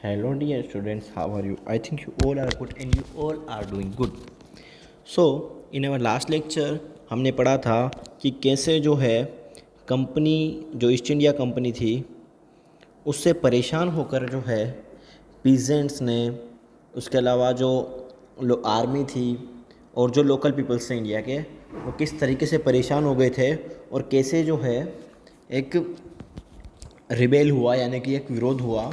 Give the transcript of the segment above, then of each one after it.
Hello, dear students. How are you? I think you all are good and you all are doing good. So, in our last lecture, हमने पढ़ा था कि कैसे जो है company जो ईस्ट इंडिया कंपनी थी उससे परेशान होकर जो है पीजेंट्स ने, उसके अलावा जो आर्मी थी और जो लोकल पीपल्स थे इंडिया के, वो किस तरीके से परेशान हो गए थे और कैसे जो है एक रिबेल हुआ, यानी कि एक विरोध हुआ।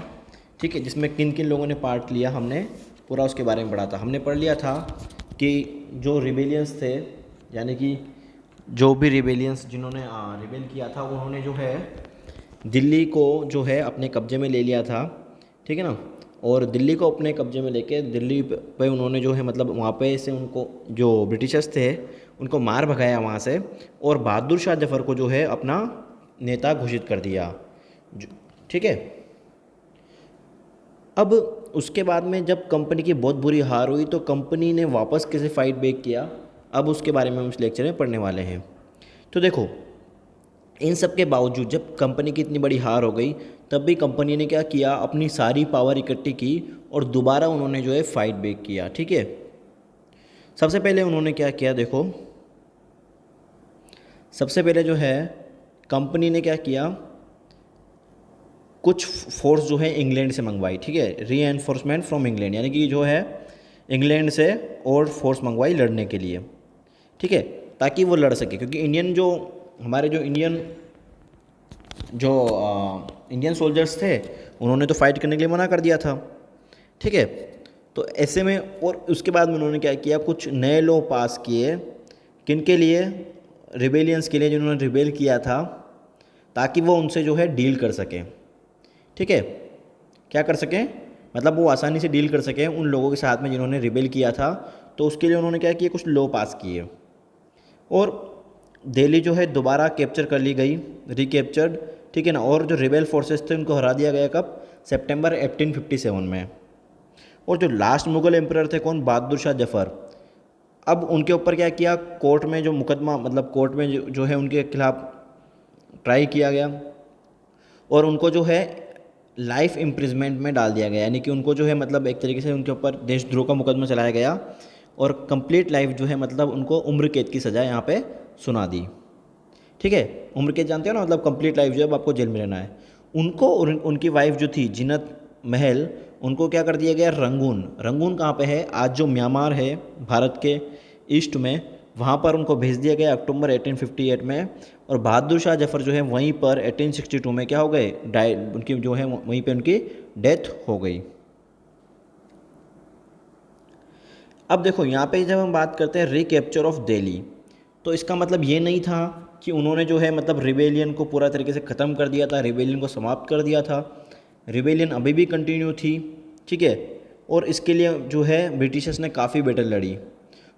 ठीक है, जिसमें किन किन लोगों ने पार्ट लिया हमने पूरा उसके बारे में पढ़ा था। हमने पढ़ लिया था कि जो रिबेलियंस थे, यानी कि जो भी रिबेलियंस जिन्होंने रिबेल किया था, उन्होंने जो है दिल्ली को जो है अपने कब्ज़े में ले लिया था। ठीक है ना। और दिल्ली को अपने कब्ज़े में लेके दिल्ली पे उन्होंने जो है मतलब वहाँ पे से उनको जो ब्रिटिशर्स थे उनको मार भगाया वहाँ से, और बहादुर शाह जफ़र को जो है अपना नेता घोषित कर दिया। ठीक है। अब उसके बाद में जब कंपनी की बहुत बुरी हार हुई तो कंपनी ने वापस कैसे फाइट बैक किया, अब उसके बारे में हम इस लेक्चर में पढ़ने वाले हैं। तो देखो, इन सब के बावजूद जब कंपनी की इतनी बड़ी हार हो गई, तब भी कंपनी ने क्या किया, अपनी सारी पावर इकट्ठी की और दोबारा उन्होंने जो है फाइट बैक किया। ठीक है। सबसे पहले उन्होंने क्या किया, देखो सबसे पहले जो है कंपनी ने क्या किया, कुछ फोर्स जो है इंग्लैंड से मंगवाई। ठीक है, री एनफोर्समेंट फ्रॉम इंग्लैंड, यानी कि जो है इंग्लैंड से और फोर्स मंगवाई लड़ने के लिए। ठीक है, ताकि वो लड़ सके, क्योंकि इंडियन जो हमारे जो इंडियन सोल्जर्स थे उन्होंने तो फाइट करने के लिए मना कर दिया था। ठीक है, तो ऐसे में और उसके बाद में उन्होंने क्या किया, कुछ नए लॉ पास किए, किन के लिए, रिबेलियंस के लिए जिन्होंने रिबेल किया था, ताकि वो उनसे जो है डील कर सकें। ठीक है, क्या कर सकें, मतलब वो आसानी से डील कर सकें उन लोगों के साथ में जिन्होंने रिबेल किया था। तो उसके लिए उन्होंने क्या किया, कुछ लॉ पास किए और दिल्ली जो है दोबारा कैप्चर कर ली गई, रिकैप्चर्ड। ठीक है ना। और जो रिबेल फोर्सेस थे उनको हरा दिया गया कब, सितंबर 1857 में। और जो लास्ट मुग़ल एम्परर थे कौन, बहादुर शाह जफ़र, अब उनके ऊपर क्या किया, कोर्ट में जो मुकदमा, मतलब कोर्ट में जो है उनके खिलाफ ट्राई किया गया और उनको जो है लाइफ इम्प्रिजमेंट में डाल दिया गया, यानी कि उनको जो है मतलब एक तरीके से उनके ऊपर देशद्रोह का मुकदमा चलाया गया और कंप्लीट लाइफ जो है मतलब उनको उम्र कैद की सज़ा यहाँ पे सुना दी। ठीक है, उम्र कैद जानते हो ना, मतलब कंप्लीट लाइफ जो है अब आपको जेल में रहना है। उनको और उनकी वाइफ जो थी जिन्नत महल, उनको क्या कर दिया गया, रंगून। रंगून कहाँ पे है, आज जो म्यांमार है भारत के ईस्ट में, वहाँ पर उनको भेज दिया गया अक्टूबर 1858 में। और बहादुर शाह जफ़र जो है वहीं पर 1862 में क्या हो गए, उनकी जो है वहीं पे उनकी डेथ हो गई। अब देखो यहाँ पे जब हम बात करते हैं रिकैप्चर ऑफ दिल्ली, तो इसका मतलब ये नहीं था कि उन्होंने जो है मतलब रिबेलियन को पूरा तरीके से ख़त्म कर दिया था, रिबेलियन को समाप्त कर दिया था। रिबेलियन अभी भी कंटिन्यू थी। ठीक है, और इसके लिए जो है ब्रिटिशर्स ने काफ़ी बैटल लड़ी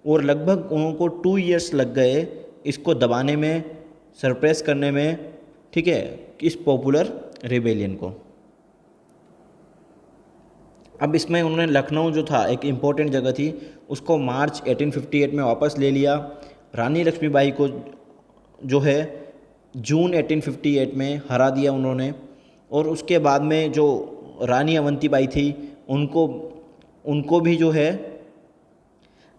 और लगभग उनको 2 ईयर्स लग गए इसको दबाने में, सरप्रेस करने में। ठीक है, इस पॉपुलर रिबेलियन को। अब इसमें उन्होंने लखनऊ जो था एक इम्पोर्टेंट जगह थी, उसको मार्च 1858 में वापस ले लिया। रानी लक्ष्मीबाई को जो है जून 1858 में हरा दिया उन्होंने। और उसके बाद में जो रानी अवंतीबाई थी उनको उनको भी जो है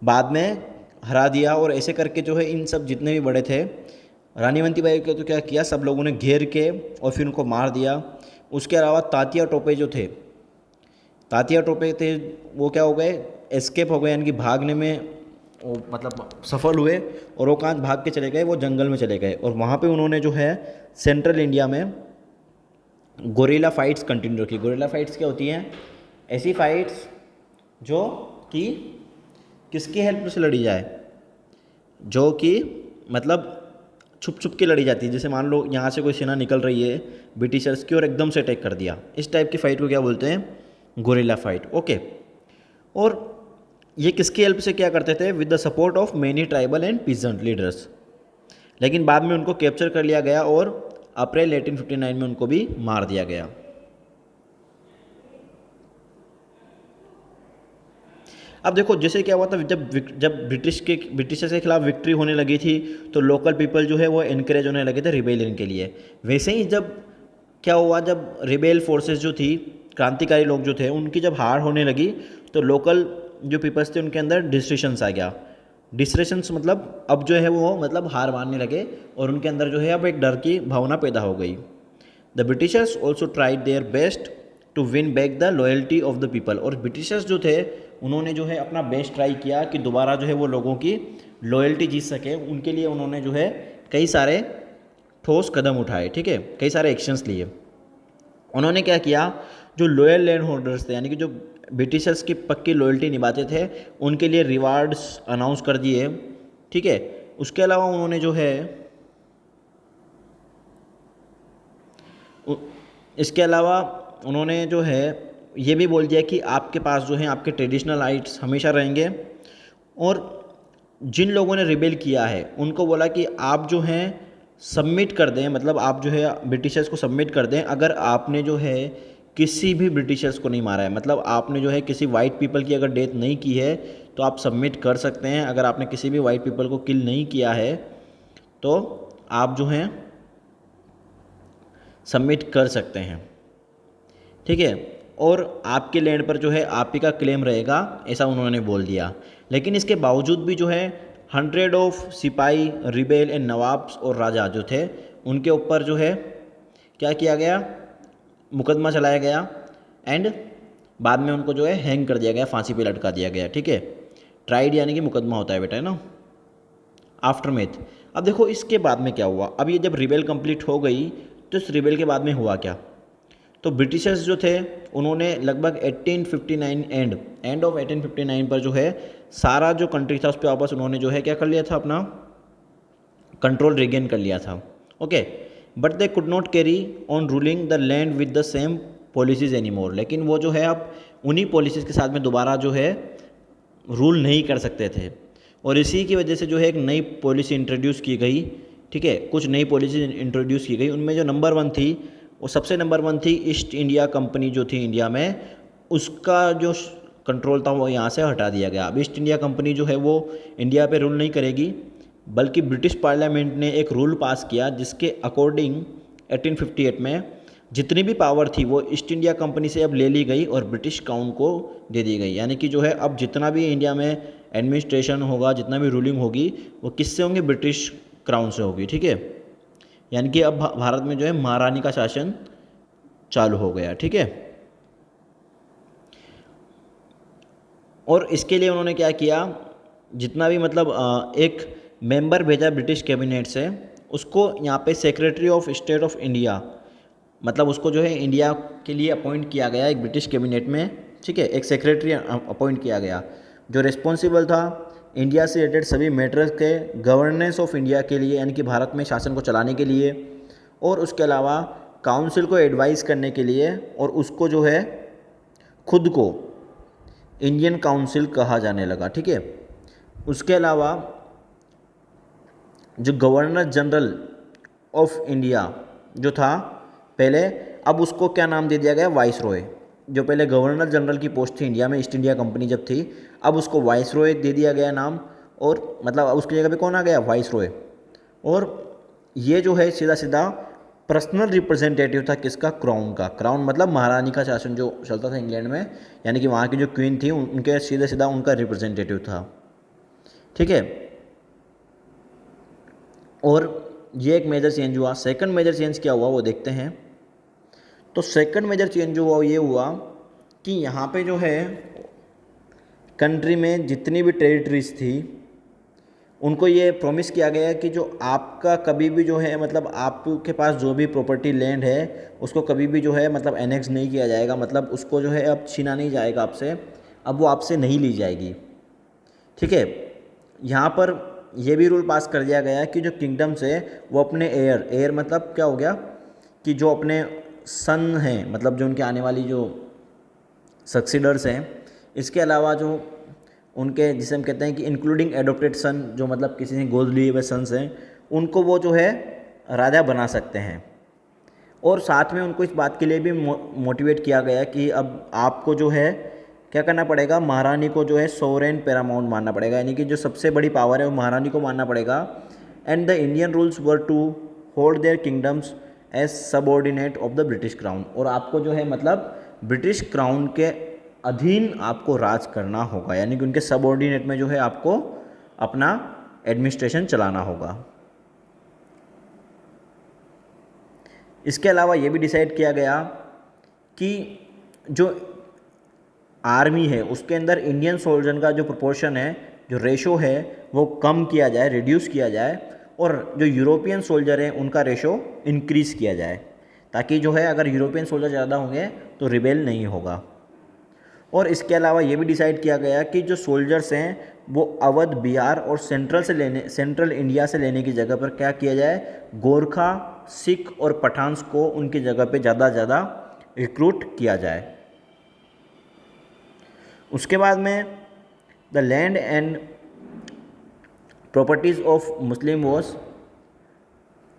बाद में हरा दिया। और ऐसे करके जो है इन सब जितने भी बड़े थे, रानी अवंतीबाई को तो क्या किया, सब लोगों ने घेर के और फिर उनको मार दिया। उसके अलावा तात्या टोपे जो थे, तात्या टोपे थे, वो क्या हो गए, एस्केप हो गए, यानी कि भागने में वो मतलब सफल हुए। और वो कहाँ भाग के चले गए, वो जंगल में चले गए और वहाँ पे उन्होंने जो है सेंट्रल इंडिया में गोरिल्ला फाइट्स कंटिन्यू रखी। गोरिल्ला फाइट्स क्या होती हैं, ऐसी फाइट्स जो कि किसकी हेल्प से लड़ी जाए, जो कि मतलब छुप छुप के लड़ी जाती है। जैसे मान लो यहाँ से कोई सेना निकल रही है ब्रिटिशर्स की और एकदम से अटैक कर दिया, इस टाइप की फ़ाइट को क्या बोलते हैं, गोरिल्ला फाइट। ओके, और ये किसकी हेल्प से क्या करते थे, with the support of many tribal and peasant leaders. लेकिन बाद में उनको कैप्चर कर लिया गया और अप्रैल 1859 में उनको भी मार दिया गया। अब देखो जैसे क्या हुआ था, जब ब्रिटिशर्स के खिलाफ विक्ट्री होने लगी थी तो लोकल पीपल जो है वो इनकरेज होने लगे थे रिबेलियन के लिए। वैसे ही जब क्या हुआ, जब रिबेल फोर्सेस जो थी क्रांतिकारी लोग जो थे उनकी जब हार होने लगी तो लोकल जो पीपल्स थे उनके अंदर डिस्ट्रेशंस आ गया। डिस्ट्रेशंस मतलब अब जो है वो मतलब हार मानने लगे और उनके अंदर जो है अब एक डर की भावना पैदा हो गई। The Britishers also tried their best to win back the loyalty of the people. और ब्रिटिशर्स जो थे उन्होंने जो है अपना बेस्ट ट्राई किया कि दोबारा जो है वो लोगों की लॉयल्टी जीत सके। उनके लिए उन्होंने जो है कई सारे ठोस कदम उठाए, ठीक है, कई सारे एक्शंस लिए। उन्होंने क्या किया, जो लॉयल लैंड होल्डर्स थे यानी कि जो ब्रिटिशर्स की पक्की लॉयल्टी निभाते थे उनके लिए रिवार्ड्स अनाउंस कर दिए, ठीक है। उसके अलावा उन्होंने जो है इसके अलावा उन्होंने जो है ये भी बोल दिया कि आपके पास जो है आपके ट्रेडिशनल राइट्स हमेशा रहेंगे। और जिन लोगों ने रिबेल किया है उनको बोला कि आप जो हैं सबमिट कर दें, मतलब आप जो है ब्रिटिशर्स को सबमिट कर दें अगर आपने जो है किसी भी ब्रिटिशर्स को नहीं मारा है, मतलब आपने जो है किसी वाइट पीपल की अगर डेथ नहीं की है तो आप सबमिट कर सकते हैं। अगर आपने किसी भी वाइट पीपल को किल नहीं किया है तो आप जो हैं सबमिट कर सकते हैं, ठीक है। और आपके लैंड पर जो है आप ही का क्लेम रहेगा, ऐसा उन्होंने बोल दिया। लेकिन इसके बावजूद भी जो है 100 ऑफ सिपाही रिबेल एंड नवाब्स और राजा जो थे उनके ऊपर जो है क्या किया गया, मुकदमा चलाया गया एंड बाद में उनको जो है हैंग कर दिया गया, फांसी पे लटका दिया गया, ठीक है। ट्राइड यानी कि मुकदमा होता है बेटा, है ना। आफ्टरमेथ, अब देखो इसके बाद में क्या हुआ। अब ये जब रिबेल कंप्लीट हो गई तो इस रिबेल के बाद में हुआ क्या, तो ब्रिटिशर्स जो थे उन्होंने लगभग 1859 एंड ऑफ 1859 पर जो है सारा जो कंट्री था उस पर वापस उन्होंने जो है क्या कर लिया था, अपना कंट्रोल रिगेन कर लिया था, okay. But they could not carry on ruling the land with the same policies any more. लेकिन वो जो है अब उन्हीं पॉलिसीज़ के साथ में दोबारा जो है रूल नहीं कर सकते थे। और इसी की वजह से जो है एक नई पॉलिसी इंट्रोड्यूस की गई, ठीक है, कुछ नई पॉलिसी इंट्रोड्यूस की गई। उनमें जो नंबर 1 थी वो सबसे नंबर 1 थी ईस्ट इंडिया कंपनी जो थी इंडिया में, उसका जो कंट्रोल था वो यहाँ से हटा दिया गया। अब ईस्ट इंडिया कंपनी जो है वो इंडिया पे रूल नहीं करेगी, बल्कि ब्रिटिश पार्लियामेंट ने एक रूल पास किया जिसके अकॉर्डिंग 1858 में जितनी भी पावर थी वो ईस्ट इंडिया कंपनी से अब ले ली गई और ब्रिटिश क्राउन को दे दी गई। यानी कि जो है अब जितना भी इंडिया में एडमिनिस्ट्रेशन होगा, जितना भी रूलिंग होगी वो किससे होंगे, ब्रिटिश क्राउन से होगी, ठीक है। यानी कि अब भारत में जो है महारानी का शासन चालू हो गया, ठीक है। और इसके लिए उन्होंने क्या किया, जितना भी मतलब एक मेंबर भेजा ब्रिटिश कैबिनेट से, उसको यहाँ पे secretary of state of India, मतलब उसको जो है इंडिया के लिए अपॉइंट किया गया एक ब्रिटिश कैबिनेट में, ठीक है। एक सेक्रेटरी अपॉइंट किया गया जो रिस्पॉन्सिबल था इंडिया से रिलेटेड सभी मैटर्स के गवर्नेंस ऑफ इंडिया के लिए, यानी कि भारत में शासन को चलाने के लिए, और उसके अलावा काउंसिल को एडवाइस करने के लिए। और उसको जो है खुद को इंडियन काउंसिल कहा जाने लगा, ठीक है। उसके अलावा जो गवर्नर जनरल ऑफ इंडिया जो था पहले, अब उसको क्या नाम दे दिया गया, वाइस रॉय। जो पहले गवर्नर जनरल की पोस्ट थी इंडिया में, ईस्ट इंडिया कंपनी जब थी, अब उसको वाइस रॉय दे दिया गया नाम। और मतलब अब उसकी जगह पे कौन आ गया, वाइस रॉय। और ये जो है सीधा सीधा पर्सनल रिप्रेजेंटेटिव था किसका, क्राउन का। क्राउन मतलब महारानी का शासन जो चलता था इंग्लैंड में, यानी कि वहाँ की जो क्वीन थी उनके सीधा सीधा उनका रिप्रेजेंटेटिव था, ठीक है। और ये एक मेजर चेंज हुआ। सेकंड मेजर चेंज क्या हुआ वो देखते हैं। तो सेकंड मेजर चेंज जो हुआ ये हुआ कि यहाँ पे जो है कंट्री में जितनी भी टेरिटरीज थी उनको ये प्रॉमिस किया गया कि जो आपका कभी भी जो है मतलब आपके पास जो भी प्रॉपर्टी लैंड है उसको कभी भी जो है मतलब एनेक्स नहीं किया जाएगा, मतलब उसको जो है अब छीना नहीं जाएगा आपसे, अब वो आपसे नहीं ली जाएगी, ठीक है। यहाँ पर यह भी रूल पास कर दिया गया कि जो किंगडम्स है वो अपने एयर मतलब क्या हो गया कि जो अपने सन हैं, मतलब जो उनके आने वाली जो सक्सीडर्स हैं, इसके अलावा जो उनके जिसे हम कहते हैं कि इंक्लूडिंग एडॉप्टेड सन, जो मतलब किसी ने गोद लिए हुए सन्स हैं, उनको वो जो है राजा बना सकते हैं। और साथ में उनको इस बात के लिए भी मोटिवेट किया गया कि अब आपको जो है क्या करना पड़ेगा, महारानी को जो है सोवरेन पैरामाउंट मानना पड़ेगा, यानी कि जो सबसे बड़ी पावर है वो महारानी को मानना पड़ेगा। And the Indian rules were to hold their kingdoms as subordinate of the British crown. और आपको जो है मतलब ब्रिटिश क्राउन के अधीन आपको राज करना होगा, यानी कि उनके सबऑर्डिनेट में जो है आपको अपना एडमिनिस्ट्रेशन चलाना होगा। इसके अलावा ये भी डिसाइड किया गया कि जो आर्मी है उसके अंदर इंडियन सोल्जर का जो प्रोपोर्शन है, जो रेशो है, वो कम किया जाए, रिड्यूस किया जाए, और जो यूरोपियन सोल्जर हैं उनका रेशो इंक्रीज़ किया जाए, ताकि जो है अगर यूरोपियन सोल्जर ज़्यादा होंगे तो रिबेल नहीं होगा। और इसके अलावा ये भी डिसाइड किया गया कि जो सोल्जर्स हैं वो अवध, बिहार और सेंट्रल इंडिया से लेने की जगह पर क्या किया जाए, गोरखा, सिख और पठान्स को उनकी जगह पे ज़्यादा रिक्रूट किया जाए। उसके बाद में the land and properties of Muslim was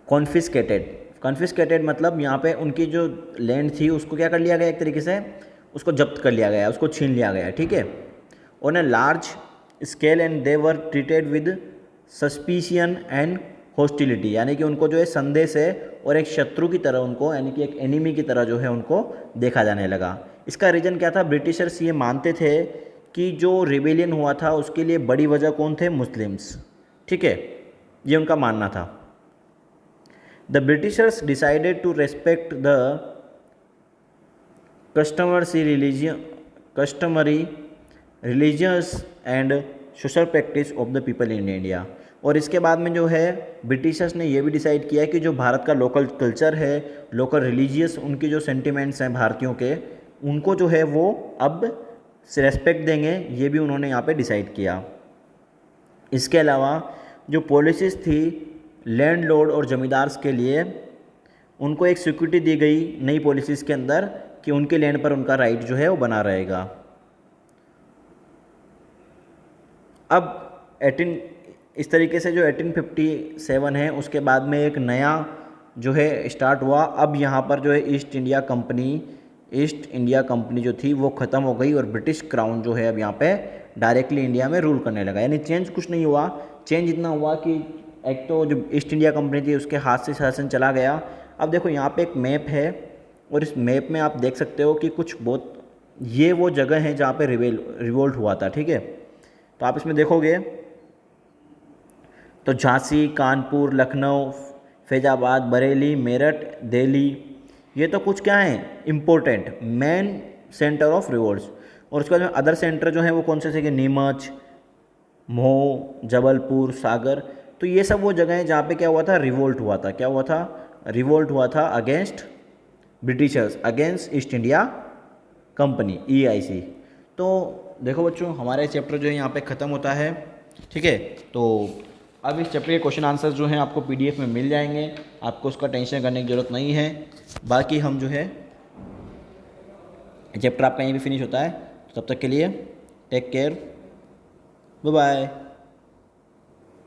confiscated मतलब यहाँ पे उनकी जो लैंड थी उसको क्या कर लिया गया, एक तरीके से उसको जब्त कर लिया गया, उसको छीन लिया गया, ठीक है। On a large scale and they were treated with suspicion and hostility, यानी कि उनको जो है संदेह से और एक शत्रु की तरह उनको, यानी कि एक एनिमी की तरह जो है उनको देखा जाने लगा। इसका रीज़न क्या था, ब्रिटिशर्स ये मानते थे कि जो रिबेलियन हुआ था उसके लिए बड़ी वजह कौन थे, मुस्लिम्स, ठीक है, ये उनका मानना था। The Britishers decided to respect the customary religious and social practice of the people in India. और इसके बाद में जो है ब्रिटिशर्स ने ये भी डिसाइड किया कि जो भारत का लोकल कल्चर है, लोकल रिलीजियस उनकी जो सेंटिमेंट्स हैं भारतीयों के, उनको जो है वो अब से रेस्पेक्ट देंगे, ये भी उन्होंने यहाँ पे डिसाइड किया। इसके अलावा जो पॉलिसीज़ थी लैंडलॉर्ड और जमींदार्स के लिए, उनको एक सिक्योरिटी दी गई नई पॉलिसीज़ के अंदर कि उनके लैंड पर उनका राइट जो है वो बना रहेगा। अब इस तरीके से जो 1857 है उसके बाद में एक नया जो है स्टार्ट हुआ। अब यहाँ पर जो है ईस्ट इंडिया कंपनी जो थी वो ख़त्म हो गई और ब्रिटिश क्राउन जो है अब यहाँ पे डायरेक्टली इंडिया में रूल करने लगा। यानी चेंज कुछ नहीं हुआ, चेंज इतना हुआ कि एक तो जो ईस्ट इंडिया कंपनी थी उसके हाथ से शासन चला गया। अब देखो यहाँ पे एक मैप है और इस मैप में आप देख सकते हो कि कुछ बहुत ये वो जगह हैं जहाँ पे रिवोल्ट हुआ था, ठीक है। तो आप इसमें देखोगे तो झांसी, कानपुर, लखनऊ, फैजाबाद, बरेली, मेरठ, दिल्ली, ये तो कुछ क्या हैं, important main centre of revolts. और उसके बाद में अदर सेंटर जो हैं वो कौन से थे कि नीमच, मऊ, जबलपुर, सागर। तो ये सब वो जगह हैं जहाँ पे क्या हुआ था, रिवोल्ट हुआ था। क्या हुआ था, रिवोल्ट हुआ था against Britishers, against east India company, EIC। तो देखो बच्चों, हमारा चैप्टर जो है यहाँ पे ख़त्म होता है, ठीक है। तो अब इस चैप्टर के क्वेश्चन आंसर्स जो हैं आपको PDF में मिल जाएंगे, आपको उसका टेंशन करने की ज़रूरत नहीं है। बाकी हम जो है चैप्टर आपका यहीं भी फिनिश होता है। तब तक के लिए टेक केयर, बाय बाय।